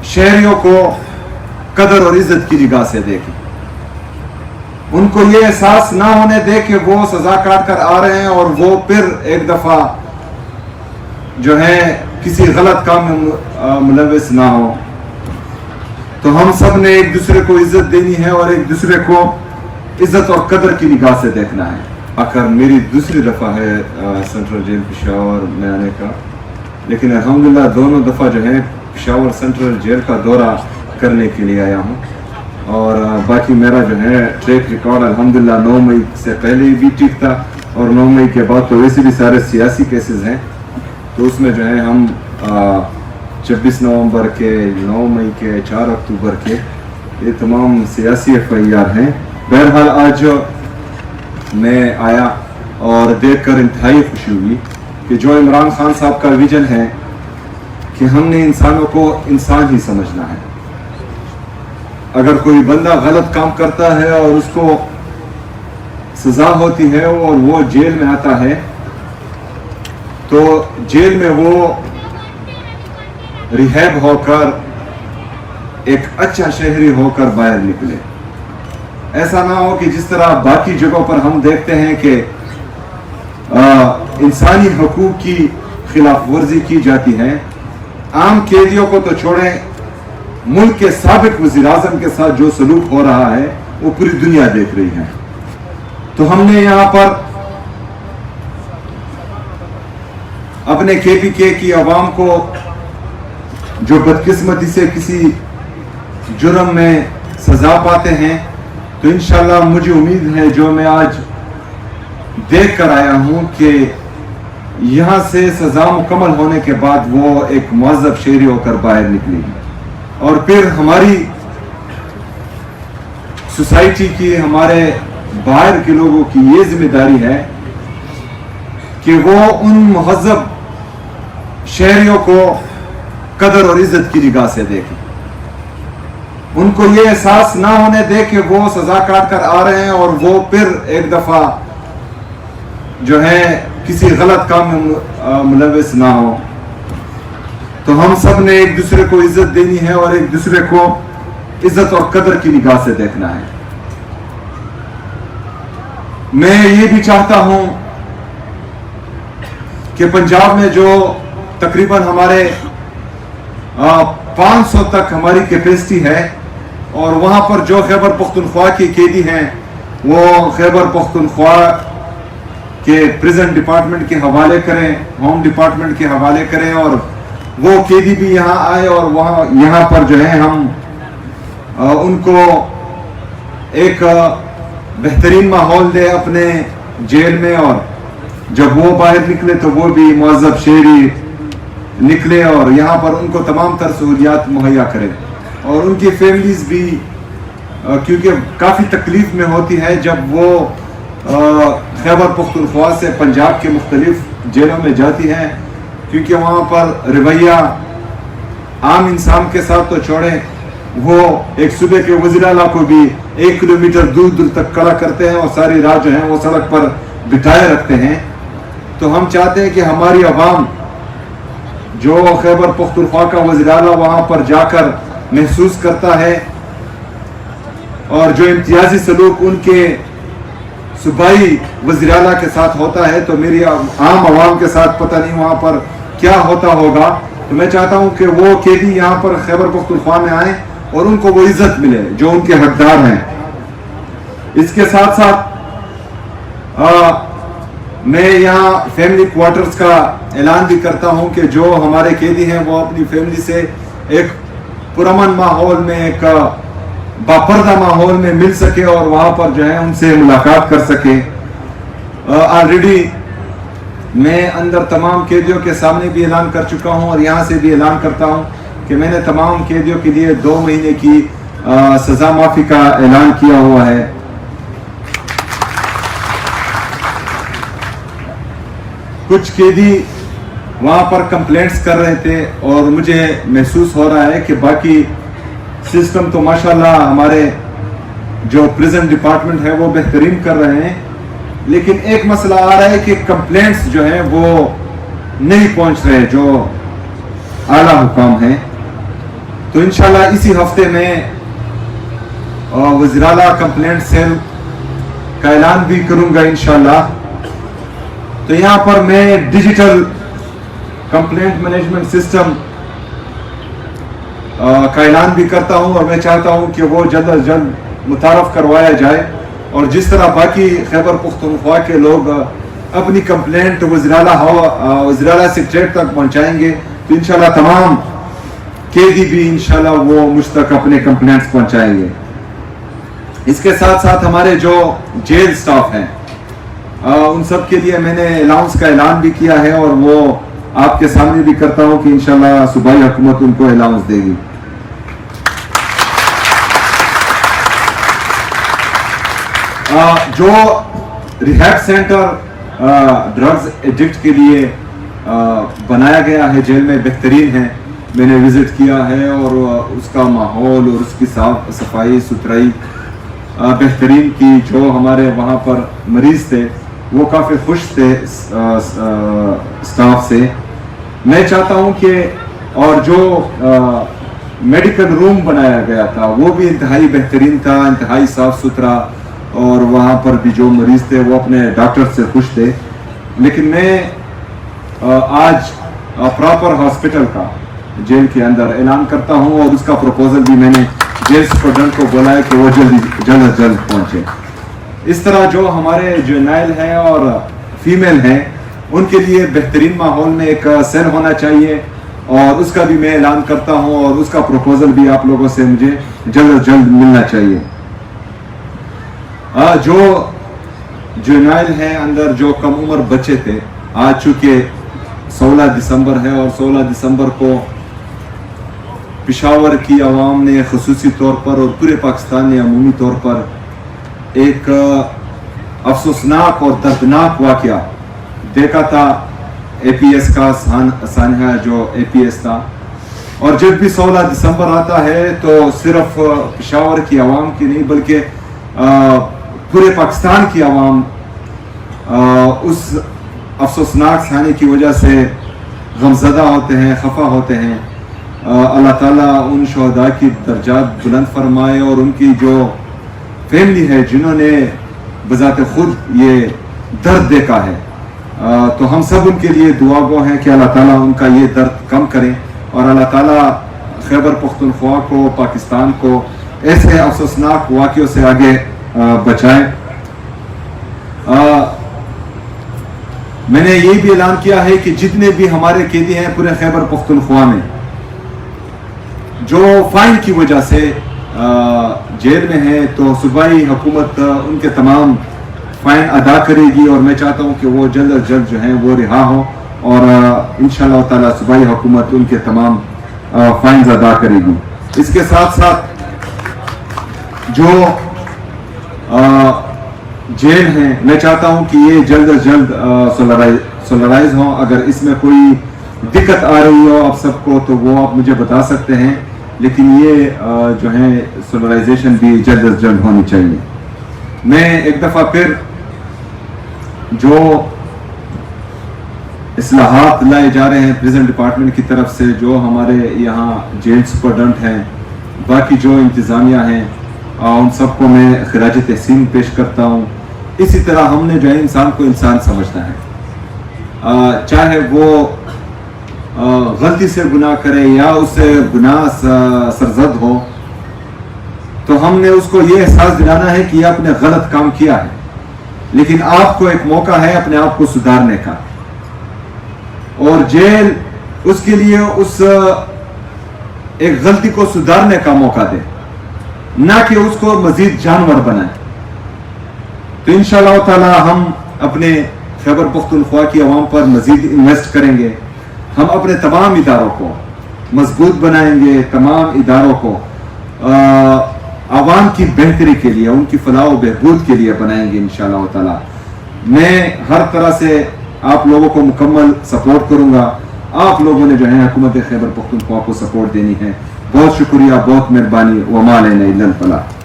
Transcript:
شہریوں کو قدر اور عزت کی نگاہ سے دیکھیں، ان کو یہ احساس نہ ہونے دے کہ وہ سزا کاٹ کر آ رہے ہیں اور وہ پھر ایک دفعہ جو ہے کسی غلط کام میں ملوث نہ ہو۔ تو ہم سب نے ایک دوسرے کو عزت دینی ہے اور ایک دوسرے کو عزت اور قدر کی نگاہ سے دیکھنا ہے۔ آخر میری دوسری دفعہ ہے سینٹرل جیل پشاور میں آنے کا، لیکن الحمدللہ دونوں دفعہ جو ہے پشاور سینٹرل جیل کا دورہ کرنے کے لیے آیا ہوں، اور باقی میرا جو ہے ٹریک ریکارڈ الحمدللہ 9 مئی سے پہلے بھی ٹھیک تھا، اور 9 مئی کے بعد تو ویسے بھی سارے سیاسی کیسز ہیں، تو اس میں جو ہے ہم 26 نومبر کے، 9 مئی کے، 4 اکتوبر کے یہ تمام سیاسی FIR ہیں۔ بہرحال آج میں آیا اور دیکھ کر انتہائی خوشی ہوئی کہ جو عمران خان صاحب کا ویژن ہے کہ ہم نے انسانوں کو انسان ہی سمجھنا ہے۔ اگر کوئی بندہ غلط کام کرتا ہے اور اس کو سزا ہوتی ہے اور وہ جیل میں آتا ہے تو جیل میں وہ ریہیب ہو کر ایک اچھا شہری ہو کر باہر نکلے۔ ایسا نہ ہو کہ جس طرح باقی جگہوں پر ہم دیکھتے ہیں کہ انسانی حقوق کی خلاف ورزی کی جاتی ہے۔ عام قیدیوں کو تو چھوڑیں، ملک کے سابق وزیر اعظم کے ساتھ جو سلوک ہو رہا ہے وہ پوری دنیا دیکھ رہی ہے۔ تو ہم نے یہاں پر اپنے KPK کی عوام کو جو بدقسمتی سے کسی جرم میں سزا پاتے ہیں، تو انشاءاللہ مجھے امید ہے جو میں آج دیکھ کر آیا ہوں کہ یہاں سے سزا مکمل ہونے کے بعد وہ ایک مہذب شہری ہو کر باہر نکلے گی، اور پھر ہماری سوسائٹی کی، ہمارے باہر کے لوگوں کی یہ ذمہ داری ہے کہ وہ ان مہذب شہریوں کو قدر اور عزت کی نگاہ سے دیکھیں، ان کو یہ احساس نہ ہونے دے کہ وہ سزا کاٹ کر آ رہے ہیں اور وہ پھر ایک دفعہ جو ہے کسی غلط کام میں ملوث نہ ہو۔ تو ہم سب نے ایک دوسرے کو عزت دینی ہے اور ایک دوسرے کو عزت اور قدر کی نگاہ سے دیکھنا ہے۔ میں یہ بھی چاہتا ہوں کہ پنجاب میں جو تقریباً ہمارے 500 تک ہماری کیپیسٹی ہے، اور وہاں پر جو خیبر پختونخوا کے قیدی ہیں وہ خیبر پختونخوا کے پریزن ڈپارٹمنٹ کے حوالے کریں، ہوم ڈپارٹمنٹ کے حوالے کریں، اور وہ قیدی بھی یہاں آئے اور وہاں یہاں پر جو ہے ہم ان کو ایک بہترین ماحول دے اپنے جیل میں، اور جب وہ باہر نکلے تو وہ بھی مہذب شہری نکلے، اور یہاں پر ان کو تمام تر سہولیات مہیا کرے، اور ان کی فیملیز بھی کیونکہ کافی تکلیف میں ہوتی ہے جب وہ خیبر پختونخوا سے پنجاب کے مختلف جیلوں میں جاتی ہیں، کیونکہ وہاں پر رویہ عام انسان کے ساتھ تو چھوڑیں، وہ ایک صوبے کے وزیر اعلیٰ کو بھی 1 کلومیٹر دور دور تک کھڑا کرتے ہیں اور ساری رات جو ہے وہ سڑک پر بٹھائے رکھتے ہیں۔ تو ہم چاہتے ہیں کہ ہماری عوام جو خیبر پختونخوا کا وزیر اعلیٰ وہاں پر جا کر محسوس کرتا ہے، اور جو امتیازی سلوک ان کے صوبائی وزیر اعلیٰ کے ساتھ ہوتا ہے، تو میری عام عوام کے ساتھ پتہ نہیں وہاں پر کیا ہوتا ہوگا۔ تو میں چاہتا ہوں کہ وہ قیدی یہاں پر خیبر پختونخوا میں آئیں اور ان کو وہ عزت ملے جو ان کے حقدار ہیں۔ اس کے ساتھ ساتھ میں یہاں فیملی کوارٹرز کا اعلان بھی کرتا ہوں کہ جو ہمارے قیدی ہیں وہ اپنی فیملی سے ایک پرامن ماحول میں، ایک باپردہ ماحول میں مل سکے اور وہاں پر جو ہے ان سے ملاقات کر سکے۔ آلریڈی میں اندر تمام قیدیوں کے سامنے بھی اعلان کر چکا ہوں، اور یہاں سے بھی اعلان کرتا ہوں کہ میں نے تمام قیدیوں کے لیے 2 مہینے کی سزا معافی کا اعلان کیا ہوا ہے۔ کچھ قیدی وہاں پر کمپلینٹس کر رہے تھے، اور مجھے محسوس ہو رہا ہے کہ باقی سسٹم تو ماشاءاللہ ہمارے جو پریزن ڈپارٹمنٹ ہے وہ بہترین کر رہے ہیں، لیکن ایک مسئلہ آ رہا ہے کہ کمپلینٹس جو ہیں وہ نہیں پہنچ رہے جو اعلیٰ حکام ہیں۔ تو انشاءاللہ اسی ہفتے میں وزیر اعلیٰ کمپلینٹ سیل کا اعلان بھی کروں گا انشاءاللہ. تو یہاں پر میں ڈیجیٹل کمپلینٹ مینجمنٹ سسٹم کا اعلان بھی کرتا ہوں اور میں چاہتا ہوں کہ وہ جلد از جلد متعارف کروایا جائے. اور جس طرح باقی خیبر پختونخوا کے لوگ اپنی کمپلینٹ وزیر اعلیٰ سیکریٹریٹ تک پہنچائیں گے تو انشاءاللہ تمام قیدی بھی انشاءاللہ وہ مجھ تک اپنے کمپلینٹس پہنچائیں گے. اس کے ساتھ ساتھ ہمارے جو جیل سٹاف ہیں ان سب کے لیے میں نے الاؤنس کا اعلان بھی کیا ہے اور وہ آپ کے سامنے بھی کرتا ہوں کہ انشاءاللہ صوبائی حکومت ان کو الاؤنس دے گی. جو ریہیب سینٹر ڈرگز ایڈکٹ کے لیے بنایا گیا ہے جیل میں بہترین ہے. میں نے وزٹ کیا ہے اور اس کا ماحول اور اس کی صفائی ستھرائی بہترین کی. جو ہمارے وہاں پر مریض تھے وہ کافی خوش تھے سٹاف سے. میں چاہتا ہوں کہ اور جو میڈیکل روم بنایا گیا تھا وہ بھی انتہائی بہترین تھا, انتہائی صاف ستھرا, اور وہاں پر بھی جو مریض تھے وہ اپنے ڈاکٹر سے خوش تھے. لیکن میں آج پراپر ہاسپٹل کا جیل کے اندر اعلان کرتا ہوں اور اس کا پروپوزل بھی میں نے جیل سپرڈنٹ کو بولا ہے کہ وہ جلد از جلد پہنچے. اس طرح جو ہمارے جرنائل ہیں اور فیمیل ہیں ان کے لیے بہترین ماحول میں ایک سیل ہونا چاہیے اور اس کا بھی میں اعلان کرتا ہوں اور اس کا پروپوزل بھی آپ لوگوں سے مجھے جلد از جلد ملنا چاہیے. جو جرنائل ہیں اندر جو کم عمر بچے تھے, آج چونکہ 16 دسمبر ہے اور 16 دسمبر کو پشاور کی عوام نے خصوصی طور پر اور پورے پاکستان نے عمومی طور پر ایک افسوسناک اور دردناک واقعہ دیکھا تھا. اے پی ایس کا سانحہ جو اے پی ایس تھا, اور جب بھی 16 دسمبر آتا ہے تو صرف پشاور کی عوام کی نہیں بلکہ پورے پاکستان کی عوام اس افسوسناک سانحے کی وجہ سے غمزدہ ہوتے ہیں, خفا ہوتے ہیں. اللہ تعالیٰ ان شہداء کی درجات بلند فرمائے اور ان کی جو فیملی ہے جنہوں نے بذات خود یہ درد دیکھا ہے, تو ہم سب ان کے لیے دعا گو ہیں کہ اللہ تعالیٰ ان کا یہ درد کم کریں اور اللہ تعالیٰ خیبر پختونخوا کو, پاکستان کو ایسے افسوسناک واقعوں سے آگے بچائیں. میں نے یہ بھی اعلان کیا ہے کہ جتنے بھی ہمارے قیدی ہیں پورے خیبر پختونخوا میں جو فائن کی وجہ سے جیل میں ہیں تو صوبائی حکومت ان کے تمام فائن ادا کرے گی اور میں چاہتا ہوں کہ وہ جلد از جلد جو ہیں وہ رہا ہوں اور انشاءاللہ تعالی صوبائی حکومت ان کے تمام فائنز ادا کرے گی. اس کے ساتھ ساتھ جو جیل ہیں میں چاہتا ہوں کہ یہ جلد از جلد سولرائز ہوں. اگر اس میں کوئی دقت آ رہی ہو آپ سب کو تو وہ آپ مجھے بتا سکتے ہیں, لیکن یہ جو ہے سولرائزیشن بھی جلد از جلد ہونی چاہیے. میں ایک دفعہ پھر جو اصلاحات لائے جا رہے ہیں پریزن ڈپارٹمنٹ کی طرف سے, جو ہمارے یہاں جیل سپرڈنٹ ہیں, باقی جو انتظامیہ ہیں, ان سب کو میں خراج تحسین پیش کرتا ہوں. اسی طرح ہم نے جو ہے انسان کو انسان سمجھنا ہے, چاہے وہ غلطی سے گناہ کرے یا اس سے گناہ سرزد ہو, تو ہم نے اس کو یہ احساس دلانا ہے کہ یہ آپ نے غلط کام کیا ہے, لیکن آپ کو ایک موقع ہے اپنے آپ کو سدھارنے کا. اور جیل اس کے لیے اس ایک غلطی کو سدھارنے کا موقع دے, نہ کہ اس کو مزید جانور بنائے. تو انشاءاللہ تعالی ہم اپنے خیبر پختونخوا کی عوام پر مزید انویسٹ کریں گے. ہم اپنے تمام اداروں کو مضبوط بنائیں گے, تمام اداروں کو عوام کی بہتری کے لیے, ان کی فلاح و بہبود کے لیے بنائیں گے انشاءاللہ تعالی. میں ہر طرح سے آپ لوگوں کو مکمل سپورٹ کروں گا. آپ لوگوں نے جو ہے حکومت خیبر پختونخوا کو سپورٹ دینی ہے. بہت شکریہ, بہت مہربانی. وما علینا الا البلاغ.